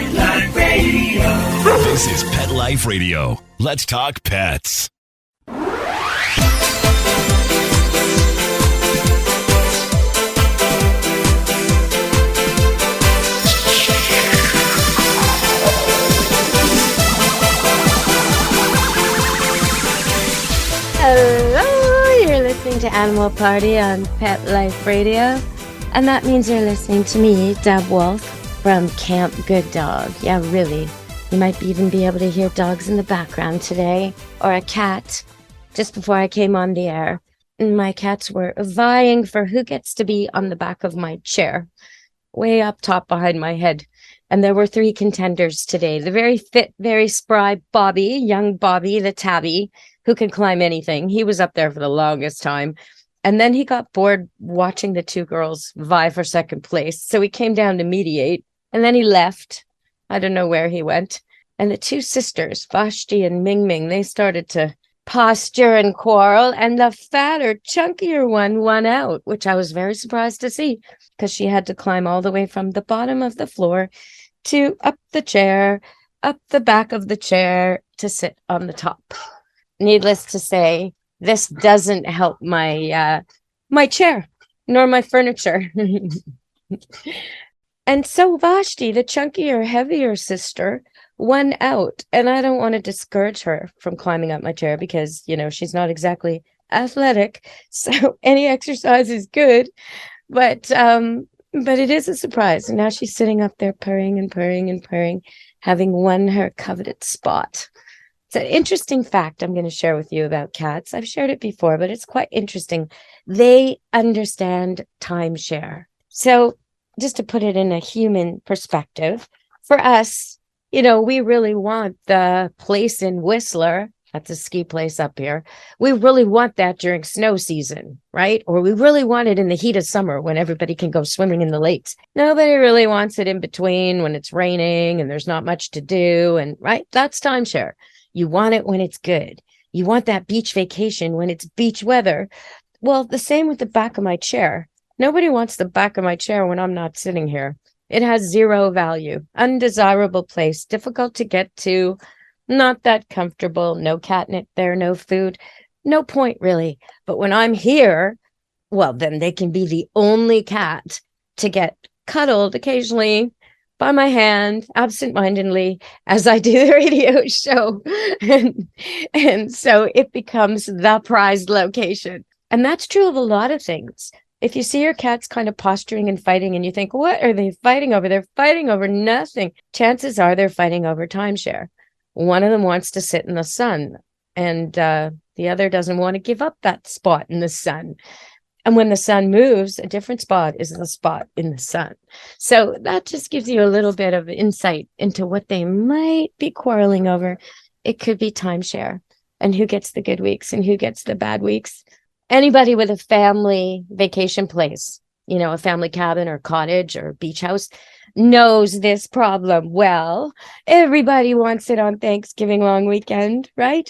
Pet Life Radio. This is Pet Life Radio. Let's talk pets. Hello, you're listening to Animal Party on Pet Life Radio, and that means you're listening to me, Deb Wolf, from Camp Good Dog. Yeah, really. You might even be able to hear dogs in the background today, or a cat. Just before I came on the air, my cats were vying for who gets to be on the back of my chair, way up top behind my head. And there were 3 contenders today. The very fit, very spry Bobby, young Bobby, the tabby, who can climb anything. He was up there for the longest time. And then he got bored watching the 2 girls vie for second place. So he came down to mediate. And then he left. I don't know where he went. And the 2 sisters, Vashti and Ming Ming, they started to posture and quarrel. And the fatter, chunkier one won out, which I was very surprised to see, because she had to climb all the way from the bottom of the floor to up the chair, up the back of the chair to sit on the top. Needless to say, this doesn't help my my chair, nor my furniture. And so Vashti, the chunkier, heavier sister, won out. And I don't want to discourage her from climbing up my chair because, you know, she's not exactly athletic. So any exercise is good. But it is a surprise. And now she's sitting up there purring and purring and purring, having won her coveted spot. It's an interesting fact I'm going to share with you about cats. I've shared it before, but it's quite interesting. They understand timeshare. So just to put it in a human perspective, for us, you know, we really want the place in Whistler. That's a ski place up here. We really want that during snow season, right? Or we really want it in the heat of summer when everybody can go swimming in the lakes. Nobody really wants it in between when it's raining and there's not much to do. And right, that's timeshare. You want it when it's good. You want that beach vacation when it's beach weather. Well, the same with the back of my chair. Nobody wants the back of my chair when I'm not sitting here. It has 0 value, undesirable place, difficult to get to, not that comfortable, no catnip there, no food, no point really. But when I'm here, well, then they can be the only cat to get cuddled occasionally by my hand, absentmindedly, as I do the radio show. And so it becomes the prized location. And that's true of a lot of things. If you see your cats kind of posturing and fighting and you think, what are they fighting over? They're fighting over nothing. Chances are they're fighting over timeshare. One of them wants to sit in the sun and the other doesn't want to give up that spot in the sun. And when the sun moves, a different spot is the spot in the sun. So that just gives you a little bit of insight into what they might be quarreling over. It could be timeshare and who gets the good weeks and who gets the bad weeks. Anybody with a family vacation place, you know, a family cabin or cottage or beach house knows this problem well. Everybody wants it on Thanksgiving long weekend, right?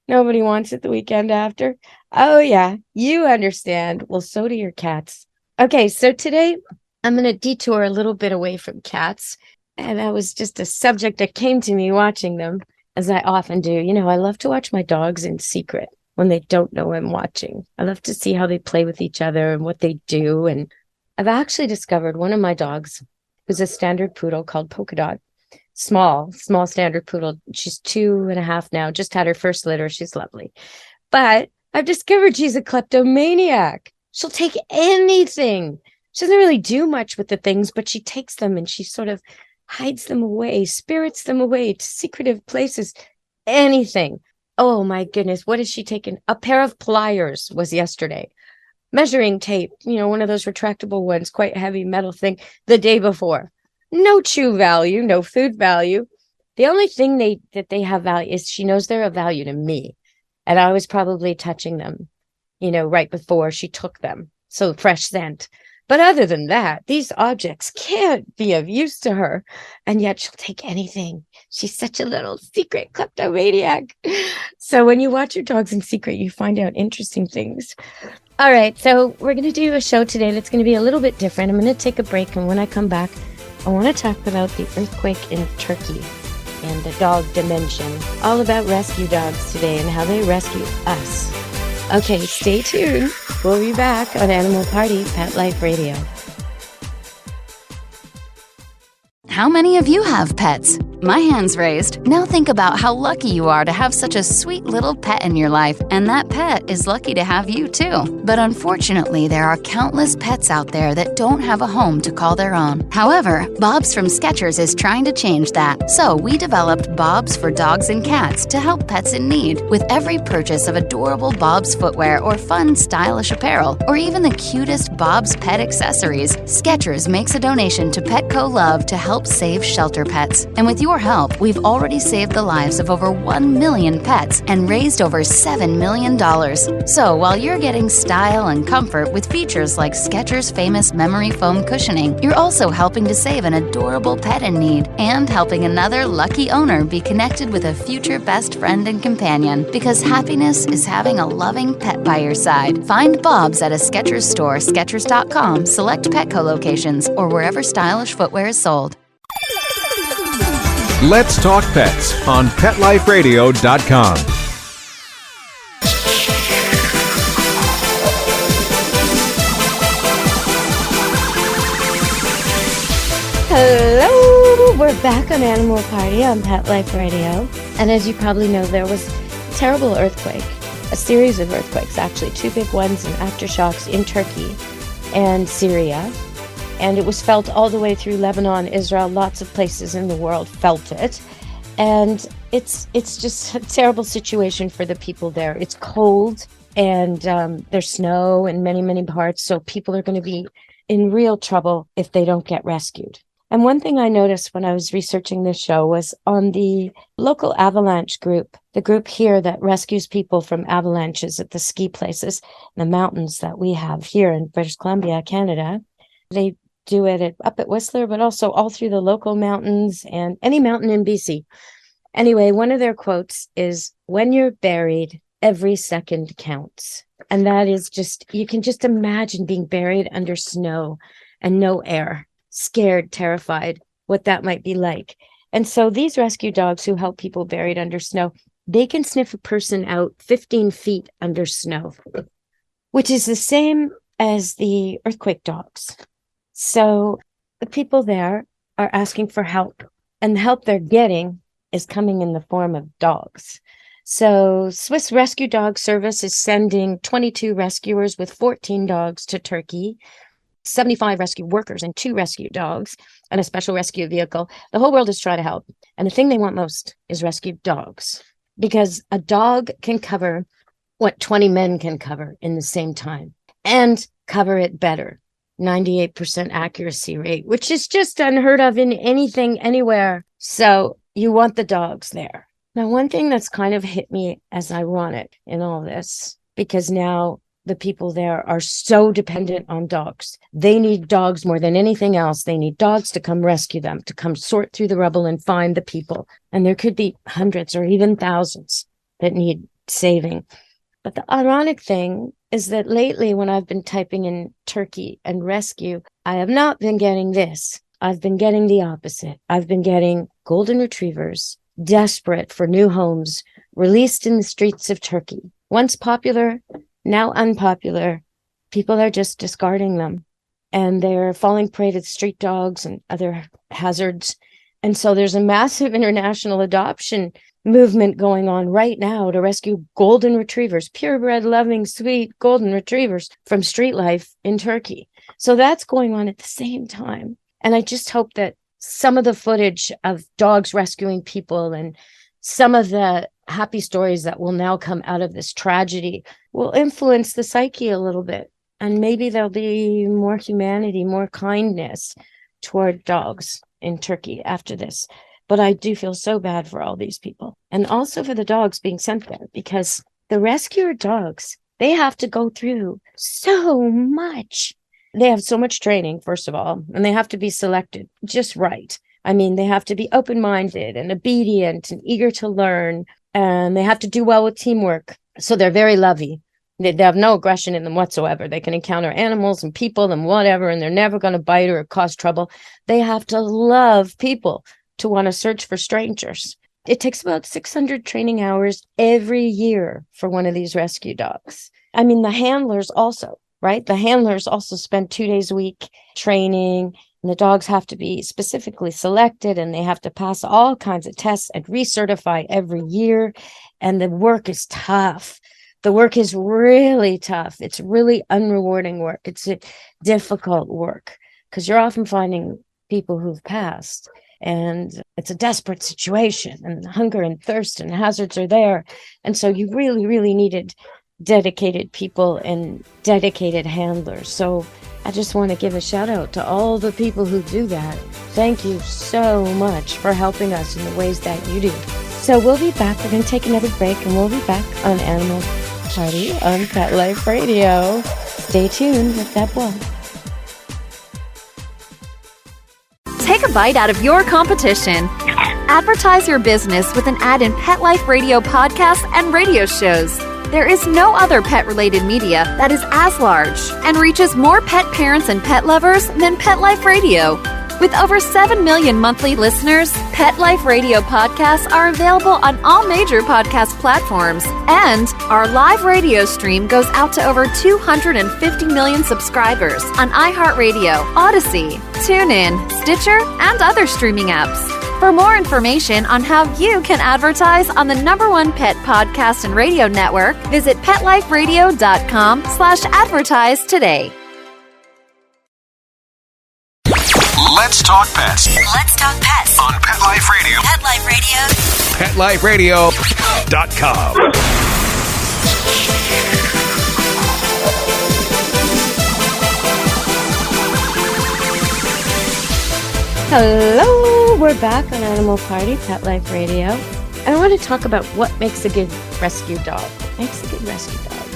Nobody wants it the weekend after. Oh, yeah, you understand. Well, so do your cats. Okay, so today I'm going to detour a little bit away from cats. And that was just a subject that came to me watching them, as I often do. You know, I love to watch my dogs in secret when they don't know I'm watching. I love to see how they play with each other and what they do. And I've actually discovered one of my dogs, who's a standard poodle called Polka Dot. Small standard poodle. She's 2.5 now, just had her first litter. She's lovely. But I've discovered she's a kleptomaniac. She'll take anything. She doesn't really do much with the things, but she takes them and she sort of hides them away, spirits them away to secretive places, anything. Oh my goodness, what has she taken? A pair of pliers was yesterday. Measuring tape, you know, one of those retractable ones, quite heavy metal thing, the day before. No chew value, no food value. The only thing that they have value is she knows they're of value to me. And I was probably touching them, you know, right before she took them. So fresh scent. But other than that, these objects can't be of use to her. And yet she'll take anything. She's such a little secret kleptomaniac. So when you watch your dogs in secret, you find out interesting things. All right, so we're going to do a show today that's going to be a little bit different. I'm going to take a break. And when I come back, I want to talk about the earthquake in Turkey and the dog dimension. All about rescue dogs today and how they rescue us. Okay, stay tuned. We'll be back on Animal Party Pet Life Radio. How many of you have pets? My hand's raised. Now think about how lucky you are to have such a sweet little pet in your life, and that pet is lucky to have you too. But unfortunately, there are countless pets out there that don't have a home to call their own. However, Bob's from Skechers is trying to change that. So we developed Bob's for dogs and cats to help pets in need. With every purchase of adorable Bob's footwear or fun, stylish apparel, or even the cutest Bob's pet accessories, Skechers makes a donation to Petco Love to help save shelter pets. And with your help, we've already saved the lives of over 1 million pets and raised over $7 million. So while you're getting style and comfort with features like Skechers' famous memory foam cushioning, you're also helping to save an adorable pet in need and helping another lucky owner be connected with a future best friend and companion, because happiness is having a loving pet by your side. Find Bob's at a Skechers store, Skechers.com, select Petco locations, or wherever stylish footwear is sold. Let's Talk Pets on PetLifeRadio.com. Hello! We're back on Animal Party on Pet Life Radio. And as you probably know, there was a terrible earthquake, a series of earthquakes, actually, 2 big ones and aftershocks in Turkey and Syria. And it was felt all the way through Lebanon, Israel. Lots of places in the world felt it. And it's just a terrible situation for the people there. It's cold and there's snow in many, many parts. So people are going to be in real trouble if they don't get rescued. And one thing I noticed when I was researching this show was on the local Avalanche group, the group here that rescues people from avalanches at the ski places, the mountains that we have here in British Columbia, Canada. They do it up at Whistler, but also all through the local mountains and any mountain in BC. Anyway, one of their quotes is, "When you're buried, every second counts." And that is just, you can just imagine being buried under snow and no air, scared, terrified, what that might be like. And so these rescue dogs who help people buried under snow, they can sniff a person out 15 feet under snow, which is the same as the earthquake dogs. So the people there are asking for help, and the help they're getting is coming in the form of dogs. So Swiss Rescue Dog Service is sending 22 rescuers with 14 dogs to Turkey, 75 rescue workers and 2 rescue dogs, and a special rescue vehicle. The whole world is trying to help. And the thing they want most is rescued dogs, because a dog can cover what 20 men can cover in the same time and cover it better. 98% accuracy rate, which is just unheard of in anything, anywhere. So you want the dogs there. Now, one thing that's kind of hit me as ironic in all this, because now the people there are so dependent on dogs. They need dogs more than anything else. They need dogs to come rescue them, to come sort through the rubble and find the people. And there could be hundreds or even thousands that need saving. But the ironic thing is that lately, when I've been typing in Turkey and rescue, I have not been getting this. I've been getting the opposite. I've been getting golden retrievers, desperate for new homes, released in the streets of Turkey. Once popular, now unpopular. People are just discarding them. And they're falling prey to street dogs and other hazards. And so there's a massive international adoption movement going on right now to rescue golden retrievers, purebred, loving, sweet golden retrievers from street life in Turkey. So that's going on at the same time. And I just hope that some of the footage of dogs rescuing people and some of the happy stories that will now come out of this tragedy will influence the psyche a little bit. And maybe there'll be more humanity, more kindness toward dogs in Turkey after this. But I do feel so bad for all these people, and also for the dogs being sent there, because the rescuer dogs, they have to go through so much. They have so much training, first of all, and they have to be selected just right. I mean, they have to be open-minded and obedient and eager to learn, and they have to do well with teamwork. So they're very lovey. They have no aggression in them whatsoever. They can encounter animals and people and whatever, and they're never going to bite or cause trouble. They have to love people to want to search for strangers. It takes about 600 training hours every year for one of these rescue dogs. I mean, the handlers also, right? The handlers also spend 2 days a week training, and the dogs have to be specifically selected, and they have to pass all kinds of tests and recertify every year. And the work is tough. The work is really tough. It's really unrewarding work. It's a difficult work because you're often finding people who've passed, and it's a desperate situation, and hunger and thirst and hazards are there. And so you really, really needed dedicated people and dedicated handlers. So I just want to give a shout out to all the people who do that. Thank you so much for helping us in the ways that you do. So we'll be back. We're going to take another break, and we'll be back on Animal Party on Pet Life Radio. Stay tuned with Deborah. Take a bite out of your competition. Advertise your business with an ad in Pet Life Radio podcasts and radio shows. There is no other pet-related media that is as large and reaches more pet parents and pet lovers than Pet Life Radio. With over 7 million monthly listeners, Pet Life Radio podcasts are available on all major podcast platforms, and our live radio stream goes out to over 250 million subscribers on iHeartRadio, Odyssey, TuneIn, Stitcher, and other streaming apps. For more information on how you can advertise on the #1 pet podcast and radio network, visit PetLifeRadio.com/advertise today. Let's talk pets Let's talk pets on Pet Life Radio. Pet Life Radio. PetLifeRadio.com. Hello, we're back on Animal Party, Pet Life Radio. And I want to talk about what makes a good rescue dog. What makes a good rescue dog?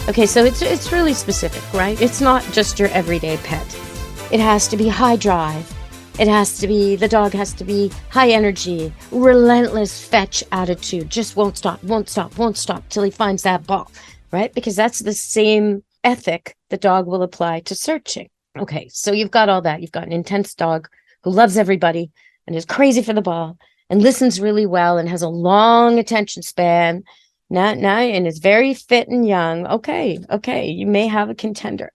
Okay, so it's really specific, right? It's not just your everyday pet. It has to be high drive. The dog has to be high energy, relentless fetch attitude, just won't stop till he finds that ball, right? Because that's the same ethic the dog will apply to searching. Okay, so you've got all that. You've got an intense dog who loves everybody and is crazy for the ball and listens really well and has a long attention span. Now, and is very fit and young. Okay, you may have a contender.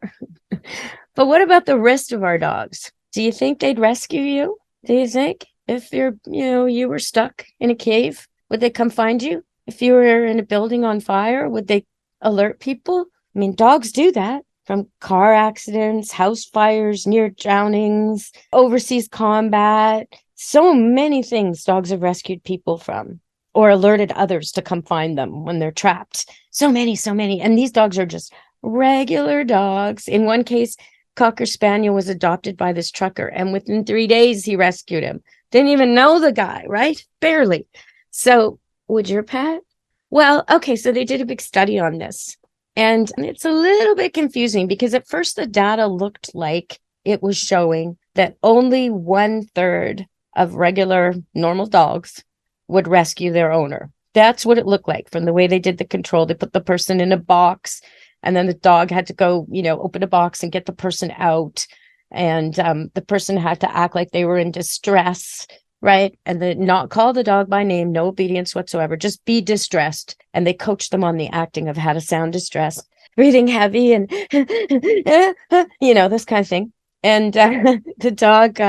But what about the rest of our dogs? Do you think they'd rescue you? Do you think if you were stuck in a cave, would they come find you? If you were in a building on fire, would they alert people? I mean, dogs do that. From car accidents, house fires, near drownings, overseas combat. So many things dogs have rescued people from or alerted others to come find them when they're trapped. So many. And these dogs are just regular dogs. In one case, Cocker Spaniel was adopted by this trucker, and within 3 days, he rescued him. Didn't even know the guy, right? Barely. So would your pet? Well, okay, so they did a big study on this. And it's a little bit confusing because at first the data looked like it was showing that only 1/3 of regular normal dogs would rescue their owner. That's what it looked like from the way they did the control. They put the person in a box, and then the dog had to go, open a box and get the person out. And the person had to act like they were in distress, right? And then not call the dog by name, no obedience whatsoever, just be distressed. And they coached them on the acting of how to sound distressed, breathing heavy and, this kind of thing. And the dog,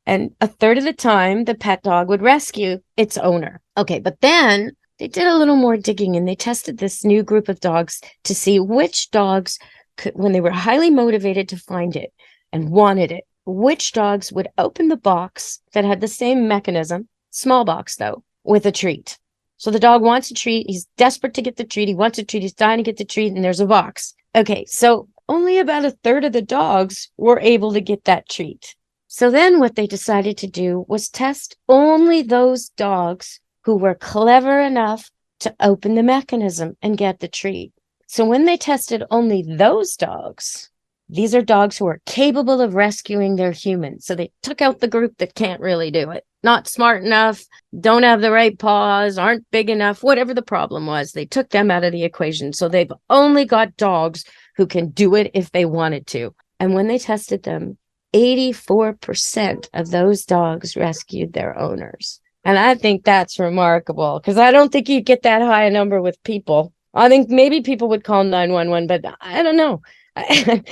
and 1/3 of the time, the pet dog would rescue its owner. Okay, but then they did a little more digging, and they tested this new group of dogs to see which dogs could, when they were highly motivated to find it and wanted it, which dogs would open the box that had the same mechanism, small box though, with a treat. So the dog wants a treat. He's desperate to get the treat. He wants a treat. He's dying to get the treat, and there's a box. Okay, so only about 1/3 of the dogs were able to get that treat. So then what they decided to do was test only those dogs who were clever enough to open the mechanism and get the treat. So when they tested only those dogs, These are dogs who are capable of rescuing their humans. So they took out the group that can't really do it. Not smart enough, don't have the right paws, aren't big enough, whatever the problem was. They took them out of the equation. So they've only got dogs who can do it if they wanted to. And when they tested them, 84% of those dogs rescued their owners. And I think that's remarkable because I don't think you'd get that high a number with people. I think maybe people would call 911, but I don't know. I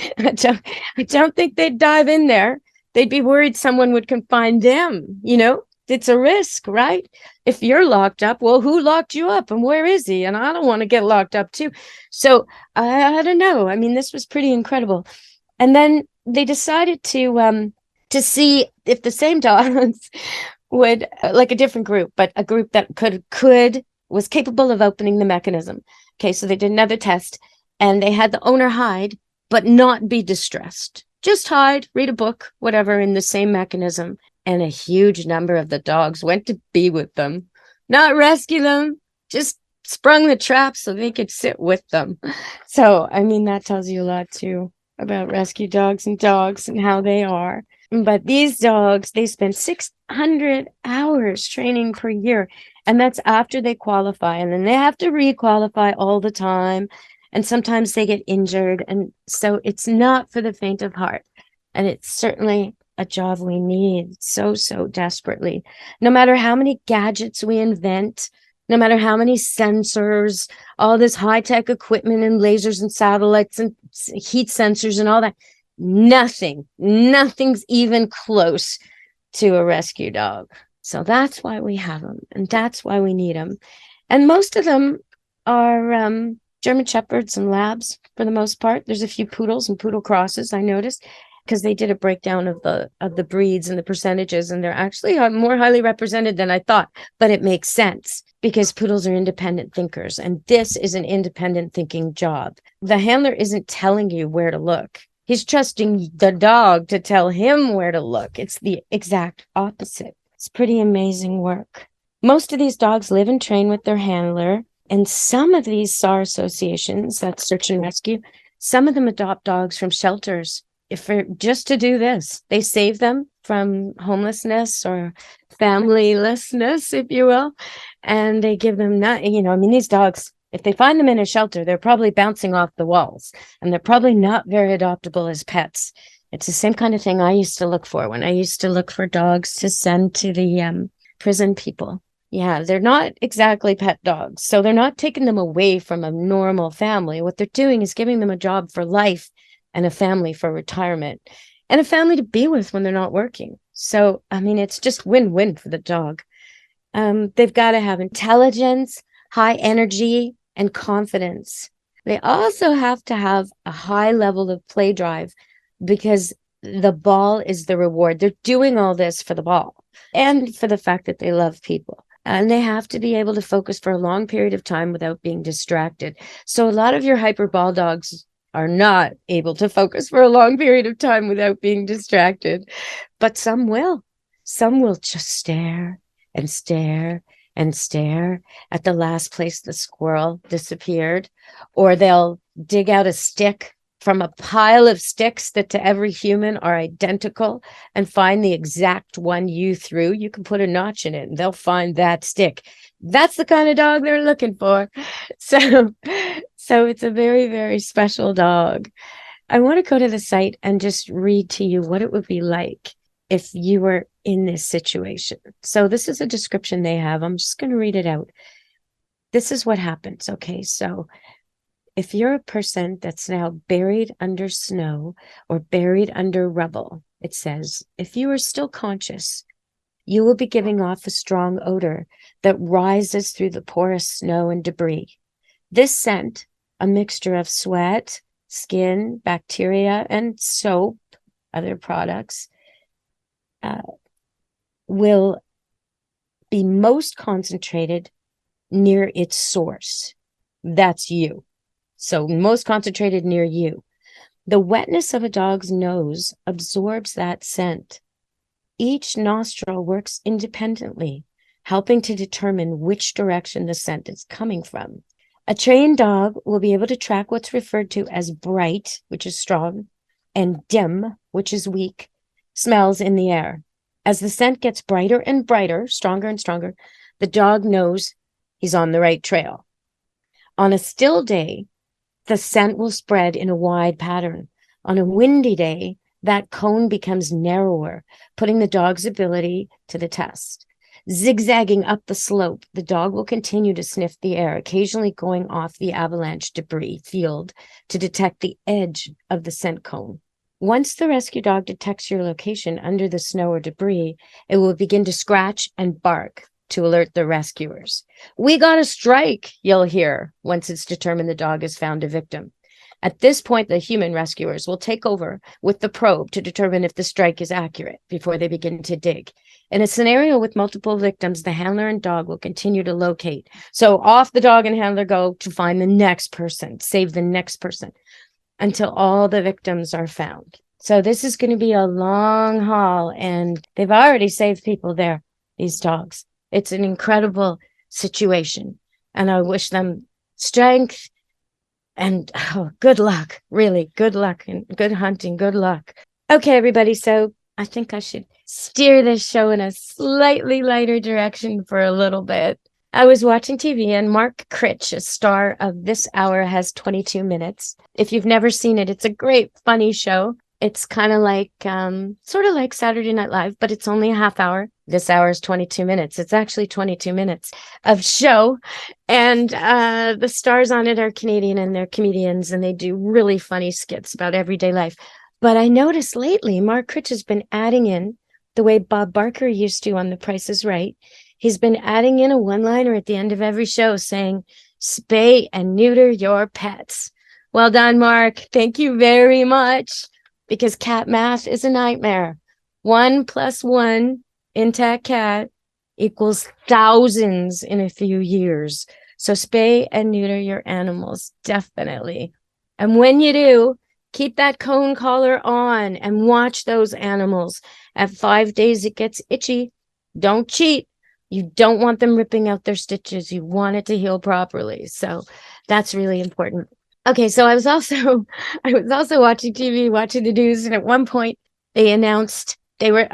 don't think they'd dive in there. They'd be worried someone would confine them. You know, it's a risk, right? If you're locked up, well, who locked you up and where is he? And I don't want to get locked up too. So I don't know. I mean, this was pretty incredible. And then they decided to see if the same dogs would, like a different group, but a group that was capable of opening the mechanism. Okay, so they did another test and they had the owner hide, but not be distressed. Just hide, read a book, whatever, in the same mechanism. And a huge number of the dogs went to be with them, not rescue them, just sprung the trap so they could sit with them. So, I mean, that tells you a lot too about rescue dogs and how they are. But these dogs, they spend 600 hours training per year. And that's after they qualify. And then they have to re-qualify all the time. And sometimes they get injured. And so it's not for the faint of heart. And it's certainly a job we need so desperately. No matter how many gadgets we invent, no matter how many sensors, all this high-tech equipment and lasers and satellites and heat sensors and all that, nothing's even close to a rescue dog. So that's why we have them, and that's why we need them. And most of them are German Shepherds and Labs for the most part. There's a few poodles and poodle crosses, I noticed, because they did a breakdown of the breeds and the percentages, and they're actually more highly represented than I thought. But it makes sense because poodles are independent thinkers, and this is an independent thinking job. The handler isn't telling you where to look. He's trusting the dog to tell him where to look. It's the exact opposite. It's pretty amazing work. Most of these dogs live and train with their handler, and some of these SAR associations, that's search and rescue, some of them adopt dogs from shelters just to do this. They save them from homelessness or familylessness, if you will, and they give them these dogs, if they find them in a shelter, they're probably bouncing off the walls, and they're probably not very adoptable as pets. It's the same kind of thing I used to look for when I used to look for dogs to send to the prison people. Yeah, they're not exactly pet dogs, so they're not taking them away from a normal family. What they're doing is giving them a job for life and a family for retirement and a family to be with when they're not working. So, I mean, it's just win-win for the dog. They've got to have intelligence, high energy, and confidence. They also have to have a high level of play drive because the ball is the reward. They're doing all this for the ball and for the fact that they love people. And they have to be able to focus for a long period of time without being distracted. So a lot of your hyper ball dogs are not able to focus for a long period of time without being distracted. But some will. Some will just stare and stare and stare at the last place the squirrel disappeared, or they'll dig out a stick from a pile of sticks that to every human are identical and find the exact one you threw. You can put a notch in it and they'll find that stick. That's the kind of dog they're looking for. So it's a very, very special dog. I want to go to the site and just read to you what it would be like if you were in this situation. So this is a description they have. I'm just going to read it out. This is what happens. Okay, so if you're a person that's now buried under snow or buried under rubble, it says, if you are still conscious, you will be giving off a strong odor that rises through the porous snow and debris. This scent, a mixture of sweat, skin, bacteria, and soap, other products, will be most concentrated near its source. That's you. So most concentrated near you. The wetness of a dog's nose absorbs that scent. Each nostril works independently, helping to determine which direction the scent is coming from. A trained dog will be able to track what's referred to as bright, which is strong, and dim, which is weak, smells in the air. As the scent gets brighter and brighter, stronger and stronger, the dog knows he's on the right trail. On a still day, the scent will spread in a wide pattern. On a windy day, that cone becomes narrower, putting the dog's ability to the test. Zigzagging up the slope, the dog will continue to sniff the air, occasionally going off the avalanche debris field to detect the edge of the scent cone. Once the rescue dog detects your location under the snow or debris, it will begin to scratch and bark to alert the rescuers. "We got a strike," you'll hear once it's determined the dog has found a victim. At this point, the human rescuers will take over with the probe to determine if the strike is accurate before they begin to dig. In a scenario with multiple victims, the handler and dog will continue to locate. So off the dog and handler go to find the next person, save the next person, until all the victims are found. So this is going to be a long haul, and they've already saved people there, these dogs. It's an incredible situation, and I wish them strength and good luck, really good luck and good hunting, good luck. Okay, everybody, so I think I should steer this show in a slightly lighter direction for a little bit. I was watching TV, and Mark Critch, a star of This Hour Has 22 Minutes. If you've never seen it, it's a great, funny show. It's kind of like, sort of like Saturday Night Live, but it's only a half hour. This hour is 22 minutes. It's actually 22 minutes of show. And the stars on it are Canadian, and they're comedians, and they do really funny skits about everyday life. But I noticed lately, Mark Critch has been adding in the way Bob Barker used to on The Price is Right. He's been adding in a one-liner at the end of every show saying, "Spay and neuter your pets." Well done, Mark. Thank you very much. Because cat math is a nightmare. 1 + 1 intact cat equals thousands in a few years. So spay and neuter your animals, definitely. And when you do, keep that cone collar on and watch those animals. At 5 days, it gets itchy. Don't cheat. You don't want them ripping out their stitches. You want it to heal properly. So that's really important. Okay, so I was also watching TV, watching the news, and at one point they announced they were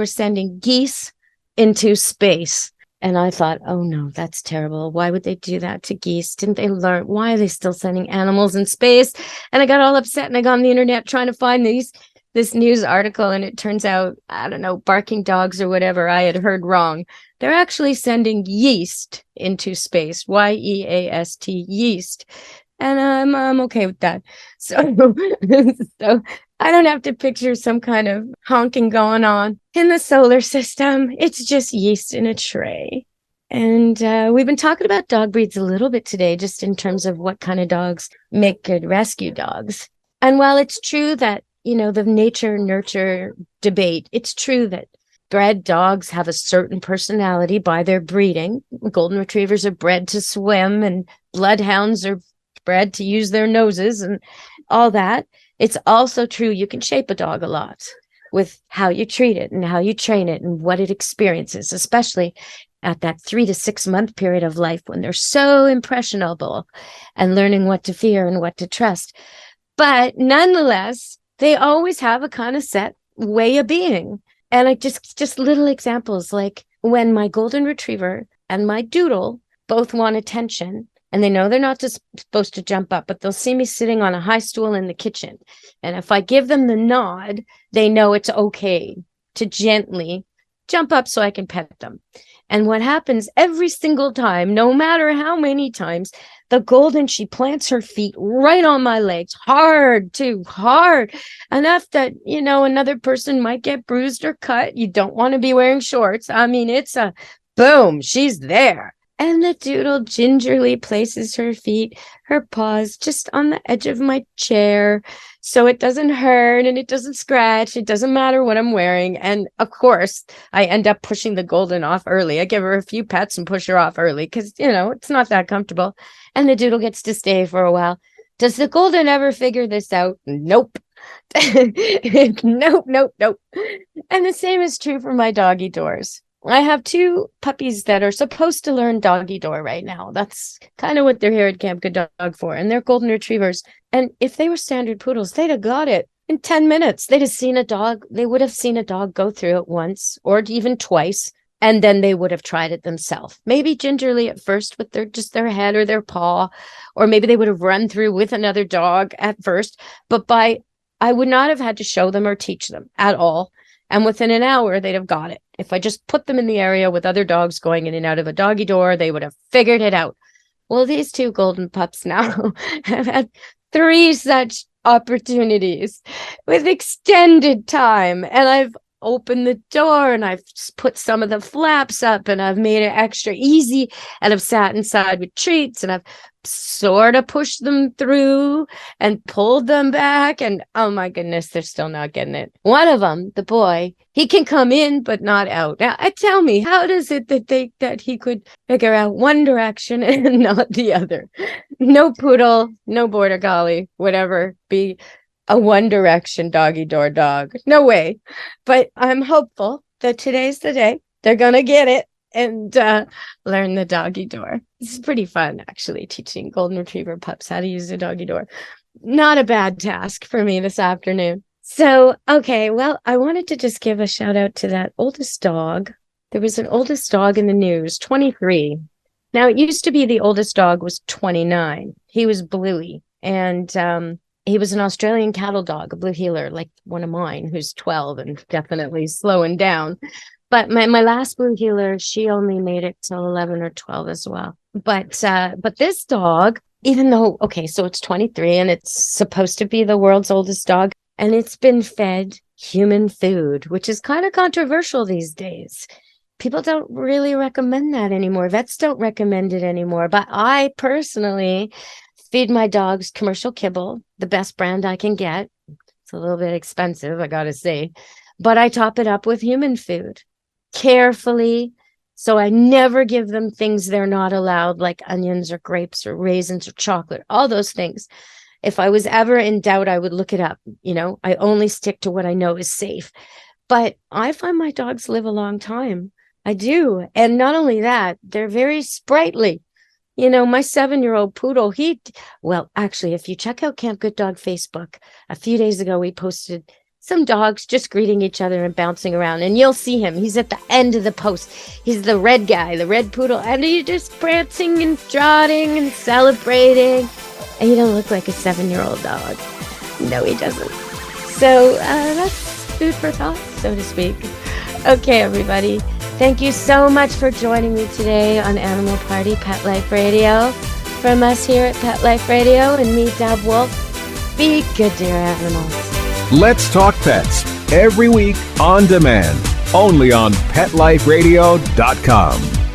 sending geese into space. And I thought, oh no, that's terrible. Why would they do that to geese? Didn't they learn? Why are they still sending animals in space? And I got all upset, and I got on the internet trying to find this news article, and it turns out, I don't know, barking dogs or whatever, I had heard wrong. They're actually sending yeast into space, YEAST, yeast. And I'm okay with that. So, so I don't have to picture some kind of honking going on in the solar system. It's just yeast in a tray. And we've been talking about dog breeds a little bit today, just in terms of what kind of dogs make good rescue dogs. And while it's true that, you know, the nature-nurture debate, it's true that bred dogs have a certain personality by their breeding. Golden Retrievers are bred to swim, and bloodhounds are bred to use their noses and all that. It's also true you can shape a dog a lot with how you treat it and how you train it and what it experiences, especially at that 3 to 6 month period of life when they're so impressionable and learning what to fear and what to trust. But nonetheless, they always have a kind of set way of being. And I just little examples, like when my Golden Retriever and my Doodle both want attention, and they know they're not just supposed to jump up, but they'll see me sitting on a high stool in the kitchen. And if I give them the nod, they know it's okay to gently jump up so I can pet them. And what happens every single time, no matter how many times, the Golden, she plants her feet right on my legs, hard, enough that, you know, another person might get bruised or cut. You don't want to be wearing shorts. I mean, it's a boom, she's there. And the Doodle gingerly places her feet, her paws just on the edge of my chair, so it doesn't hurt and it doesn't scratch. It doesn't matter what I'm wearing. And of course, I end up pushing the Golden off early. I give her a few pets and push her off early because, you know, it's not that comfortable. And the Doodle gets to stay for a while. Does the Golden ever figure this out? Nope. Nope. And the same is true for my doggy doors. I have 2 puppies that are supposed to learn doggy door right now. That's kind of what they're here at Camp Good Dog for. And they're Golden Retrievers. And if they were standard poodles, they'd have got it in 10 minutes. They'd have seen a dog. They would have seen a dog go through it once or even twice. And then they would have tried it themselves. Maybe gingerly at first with their head or their paw, or maybe they would have run through with another dog at first. But I would not have had to show them or teach them at all. And within an hour, they'd have got it. If I just put them in the area with other dogs going in and out of a doggy door, they would have figured it out. Well, these 2 golden pups now have had 3 such opportunities with extended time. And I've opened the door and I've put some of the flaps up and I've made it extra easy, and I've sat inside with treats and I've sort of pushed them through and pulled them back, and oh my goodness, they're still not getting it. One of them, the boy, he can come in but not out. Now, tell me, how does it that he could figure out one direction and not the other? No poodle, no border collie, whatever, be a one direction doggy door dog. No way. But I'm hopeful that today's the day they're going to get it and learn the doggy door. It's pretty fun, actually, teaching Golden Retriever pups how to use the doggy door. Not a bad task for me this afternoon. So, okay, well, I wanted to just give a shout out to that oldest dog. There was an oldest dog in the news, 23. Now, it used to be the oldest dog was 29. He was Bluey. And he was an Australian cattle dog, a blue heeler, like one of mine, who's 12 and definitely slowing down. But my last blue heeler, she only made it till 11 or 12 as well. But this dog, even though, okay, so it's 23 and it's supposed to be the world's oldest dog, and it's been fed human food, which is kind of controversial these days. People don't really recommend that anymore. Vets don't recommend it anymore. But I personally feed my dogs commercial kibble, the best brand I can get. It's a little bit expensive, I gotta say. But I top it up with human food carefully. So I never give them things they're not allowed, like onions or grapes or raisins or chocolate, all those things. If I was ever in doubt, I would look it up. You know, I only stick to what I know is safe. But I find my dogs live a long time. I do. And not only that, they're very sprightly. You know, my 7-year-old poodle, actually, if you check out Camp Good Dog Facebook, a few days ago, we posted some dogs just greeting each other and bouncing around. And you'll see him. He's at the end of the post. He's the red guy, the red poodle. And he's just prancing and trotting and celebrating. And he don't look like a 7-year-old dog. No, he doesn't. So that's food for thought, so to speak. Okay, everybody. Thank you so much for joining me today on Animal Party Pet Life Radio. From us here at Pet Life Radio and me, Deb Wolf, be good to your animals. Let's Talk Pets, every week on demand, only on PetLifeRadio.com.